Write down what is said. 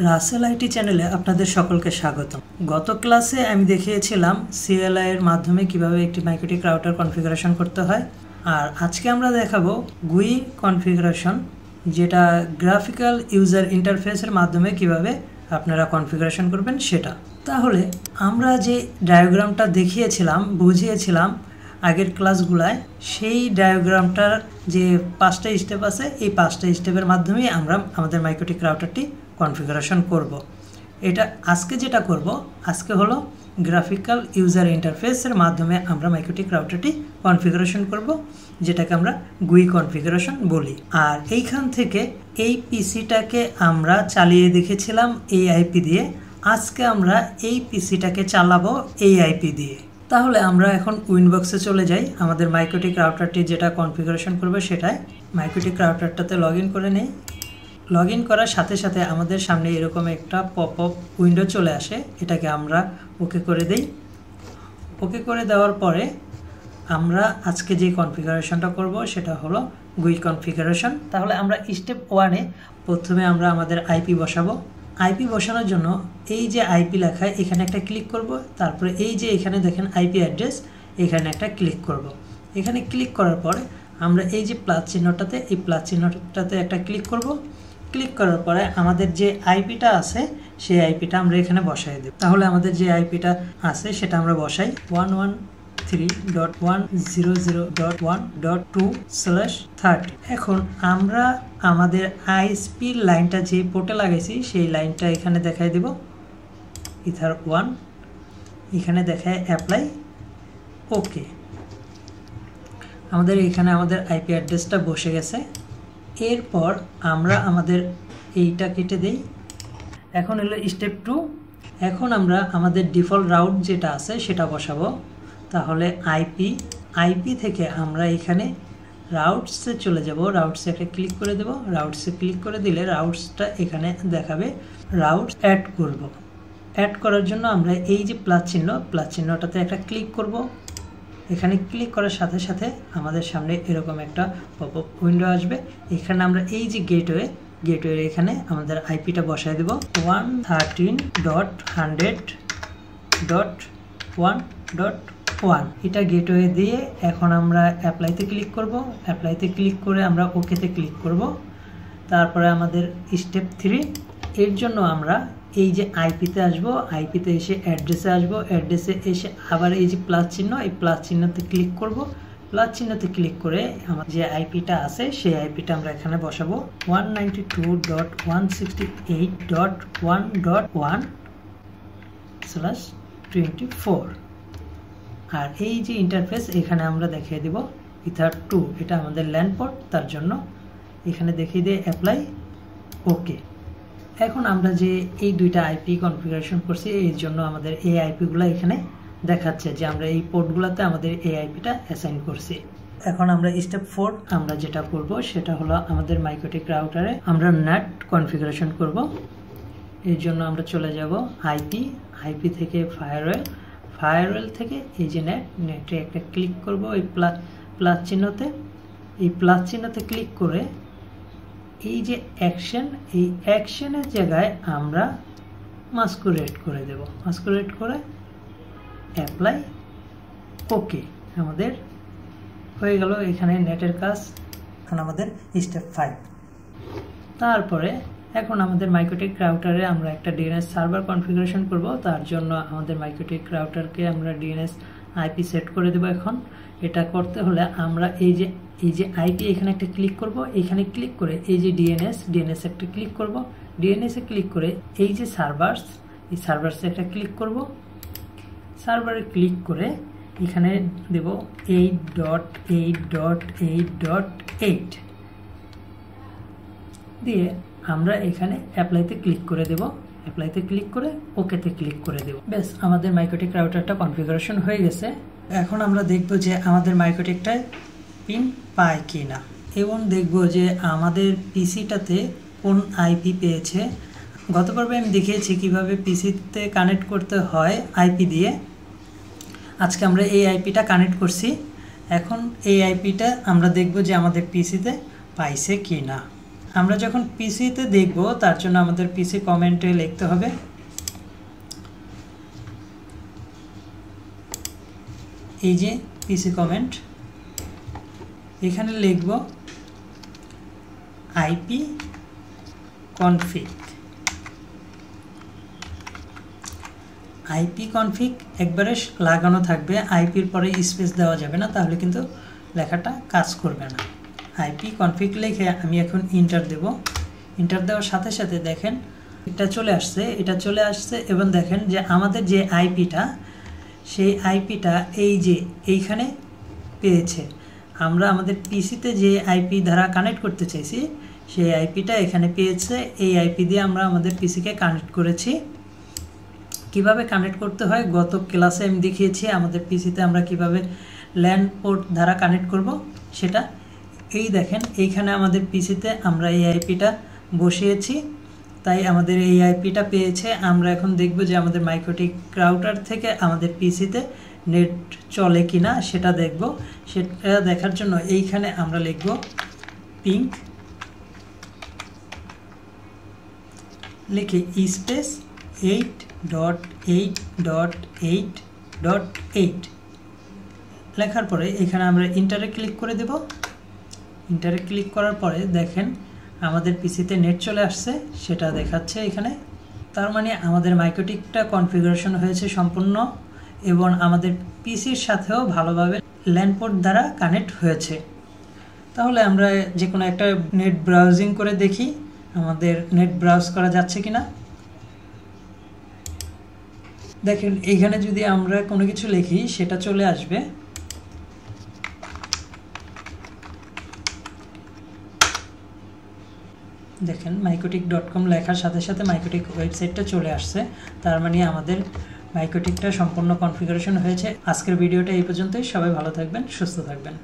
Rasel IT চ্যানেলে আপনাদের সকলকে স্বাগতম। গত ক্লাসে আমি দেখিয়েছিলাম CLI এর মাধ্যমে কিভাবে একটি মাইক্রোটিক রাউটার কনফিগারেশন করতে হয়, আর আজকে আমরা দেখাবো GUI কনফিগারেশন, যেটা গ্রাফিক্যাল ইউজার ইন্টারফেসের মাধ্যমে কিভাবে আপনারা কনফিগারেশন করবেন সেটা। তাহলে আমরা যে ডায়াগ্রামটা দেখিয়েছিলাম, বুঝিয়েছিলাম আগের ক্লাসগুলায়, সেই ডায়াগ্রামটার যে 5টা স্টেপ আছে, এই 5টা স্টেপের মাধ্যমেই আমরা আমাদের মাইক্রোটিক রাউটারটি কনফিগারেশন করব। এটা আজকে যেটা করব, আজকে হলো গ্রাফিক্যাল ইউজার ইন্টারফেসের মাধ্যমে আমরা মাইক্রোটিক রাউটারটি কনফিগারেশন করব, যেটাকে আমরা GUI কনফিগারেশন বলি। আর এইখান থেকে এই পিসিটাকে আমরা চালিয়ে দেখেছিলাম এই আইপি দিয়ে, আজকে আমরা এই পিসিটাকে চালাবো এই আইপি দিয়ে। তাহলে আমরা এখন উইনবক্সে চলে যাই, আমাদের মাইক্রোটিক রাউটারটি যেটা কনফিগারেশন করবে সেটাই। মাইক্রোটিক রাউটারটাতে লগ ইন করে নেই। লগ ইন করার সাথে সাথে আমাদের সামনে এরকম একটা পপ আপ উইন্ডো চলে আসে, এটাকে আমরা ওকে করে দেই। ওকে করে দেওয়ার পরে আমরা আজকে যে কনফিগারেশনটা করব সেটা হলো GUI কনফিগারেশন। তাহলে আমরা স্টেপ 1-এ প্রথমে আমরা আমাদের আইপি বসাবো। আইপি বসানোর জন্য এই যে আইপি লেখা, এখানে একটা ক্লিক করব। তারপরে এই যে এখানে দেখেন আইপি অ্যাড্রেস, এখানে একটা ক্লিক করব। এখানে ক্লিক করার পরে আমরা এই যে প্লাস চিহ্নটাতে, এই প্লাস চিহ্নটাতে একটা ক্লিক করব। ক্লিক করার পরে আমাদের যে আইপিটা আছে সেই আইপিটা আমরা এখানে বসাই দেব। তাহলে আমাদের যে আইপিটা আছে সেটা আমরা বসাই 113.100.1.2/30। এখন আমরা আমাদের আইএসপি লাইনটা যে পোর্টে লাগাইছি সেই লাইনটা এখানে দেখাই দেব, ইথার 1, এখানে দেখায় অ্যাপ্লাই, ওকে। আমাদের এখানে আমাদের আইপি অ্যাড্রেসটা বসে গেছে। এরপর আমরা আমাদের এইটা কেটে দেই। এখন হলো স্টেপ 2। এখন আমরা আমাদের ডিফল্ট রাউট যেটা আছে সেটা বসাবো। তাহলে আইপি থেকে আমরা এখানে রাউটসে চলে যাব। রাউটসে একটা ক্লিক করে দেব। রাউটসে ক্লিক করে দিলে রাউটসটা এখানে দেখাবে। রাউটস অ্যাড করব। অ্যাড করার জন্য আমরা এই যে প্লাস চিহ্নটাতে একটা ক্লিক করব। এখানে ক্লিক করার সাথে সাথে আমাদের সামনে এরকম একটা পপ আপ উইন্ডো আসবে। এখানে আমরা এই যে গেটওয়ে এখানে আমাদের আইপিটা বসায় দেব 113.100.1.1। এটা গেটওয়ে দিয়ে এখন আমরা অ্যাপ্লাইতে ক্লিক করব। অ্যাপ্লাইতে ক্লিক করে আমরা ওকেতে ক্লিক করব। তারপরে আমাদের স্টেপ 3, এর জন্য আমরা এই যে আইপিতে আসবো, আইপিতে এসে অ্যাড্রেসে আসবো। অ্যাড্রেসে এসে আবার এই যে প্লাস চিহ্ন, এই প্লাস চিহ্নতে ক্লিক করব। প্লাস চিহ্নতে ক্লিক করে আমার যে আইপিটা আছে সেই আইপিটা আমরা এখানে বসাবো 192.168.1.1/24। আর এই যে ইন্টারফেস এখানে আমরা দেখিয়ে দিব ইথার 2, এটা আমাদের ল্যান্ড পোর্ট, তার জন্য এখানে দেখিয়ে দিয়ে অ্যাপ্লাই, ওকে। এখন আমরা যে এই দুইটা আইপি কনফিগারেশন করছি, এর জন্য আমাদের এই আইপিগুলো এখানে দেখাচ্ছে যে আমরা এই পোর্টগুলোতে আমাদের এই আইপিটা অ্যাসাইন করছি। এখন আমরা স্টেপ 4 আমরা যেটা করব সেটা হলো আমাদের মাইক্রোটিক রাউটারে আমরা নেট কনফিগারেশন করব। এর জন্য আমরা চলে যাব আইপি থেকে ফায়ারওয়েল থেকে এই যে নেটে একটা ক্লিক করব। এই প্লাস চিহ্নতে, এই প্লাস চিহ্নতে ক্লিক করে এই যে অ্যাকশন, এই অ্যাকশনের জায়গায় আমরা মাস্কুরেট করে দেব। মাস্কুরেট করে অ্যাপ্লাই, ওকে। আমাদের হয়ে গেল এখানে নেটের কাজ। এখন আমাদের স্টেপ 5। তারপরে এখন আমাদের মাইক্রোটিক রাউটারে আমরা একটা ডিএনএস সার্ভার কনফিগারেশন করব। তার জন্য আমাদের মাইক্রোটিক রাউটারকে আমরা ডিএনএস আইপি সেট করে দেব। এখন এটা করতে হলে আমরা এই যে আইপি এখানে একটা ক্লিক করব। এখানে ক্লিক করে এই যে ডিএনএস একটা ক্লিক করব। ডিএনএস এ ক্লিক করে এই যে এই সার্ভারসে একটা ক্লিক করব। সার্ভারে ক্লিক করে এখানে দেব 8.8.8.8 দিয়ে আমরা এখানে অ্যাপ্লাইতে ক্লিক করে দেব। অ্যাপ্লাইতে ক্লিক করে ওকেতে ক্লিক করে দেব। বেশ, আমাদের মাইক্রোটিক রাউটারটা কনফিগারেশন হয়ে গেছে। এখন আমরা দেখব যে আমাদের মাইক্রোটিকটায় পিন পায় কি না, এবং দেখব যে আমাদের পিসিটাতে কোন আইপি পেয়েছে। গত পর্বে আমি দেখিয়েছি কিভাবে পিসিতে কানেক্ট করতে হয় আইপি দিয়ে। আজকে আমরা এই আইপিটা কানেক্ট করছি। এখন এই আইপিটা আমরা দেখব যে আমাদের পিসিতে পাইছে কি না। আমরা যখন পিসিতে দেখব তার জন্য আমাদের পিসি কমেন্টে লিখতে হবে এই যে পিসি কমেন্ট, এখানে লিখব আইপি কনফিগ। আইপি কনফিগ একবারে লাগানো থাকবে, আইপির পরে স্পেস দেওয়া যাবে না, তাহলে কিন্তু লেখাটা কাজ করবে না। আইপি কনফিগ লিখে আমি এখন ইন্টার দেব। ইন্টার দেওয়ার সাথে সাথে দেখেন এটা চলে আসছে এবং দেখেন যে আমাদের যে আইপিটা, সেই আইপিটা এই যে এইখানে পেয়েছে। আমরা আমাদের পিসিতে যে আইপি দ্বারা কানেক্ট করতে চাইছি সেই আইপিটা এখানে পেয়েছে। এই আইপি দিয়ে আমরা আমাদের পিসিকে কানেক্ট করেছি। কিভাবে কানেক্ট করতে হয় গত ক্লাসে আমি দেখিয়েছি। আমাদের পিসিতে আমরা কিভাবে ল্যান পোর্ট দ্বারা কানেক্ট করব সেটা এই দেখেন এইখানে আমাদের পিসিতে আমরা এই আইপিটা বসিয়েছি, তাই আমাদের এই আইপিটা পেয়েছে। আমরা এখন দেখব যে আমাদের মাইক্রোটিক রাউটার থেকে আমাদের পিসিতে নেট চলে কিনা সেটা দেখব। সেটা দেখার জন্য এইখানে আমরা লিখব পিং, লিখে স্পেস 8.8.8.8 লেখার পরে এখানে আমরা ইন্টারে ক্লিক করে দেব। ইন্টারে ক্লিক করার পরে দেখেন আমাদের পিসিতে নেট চলে আসছে, সেটা দেখাচ্ছে এখানে। তার মানে আমাদের মাইক্রোটিকটা কনফিগারেশন হয়েছে সম্পূর্ণ এবং আমাদের পিসির সাথেও ভালোভাবে ল্যান পোর্ট দ্বারা কানেক্ট হয়েছে। তাহলে আমরা যে কোনো একটা নেট ব্রাউজিং করে দেখি আমাদের নেট ব্রাউজ করা যাচ্ছে কিনা। দেখেন এইখানে যদি আমরা কোনো কিছু লিখি সেটা চলে আসবে। দেখেন microtik.com লেখার সাথে সাথে মাইক্রোটিক ওয়েবসাইটটা চলে আসছে। তার মানে আমাদের মাইক্রোটিকটা সম্পূর্ণ কনফিগারেশন হয়েছে। আজকের ভিডিওটা এই পর্যন্তই। সবাই ভালো থাকবেন, সুস্থ থাকবেন।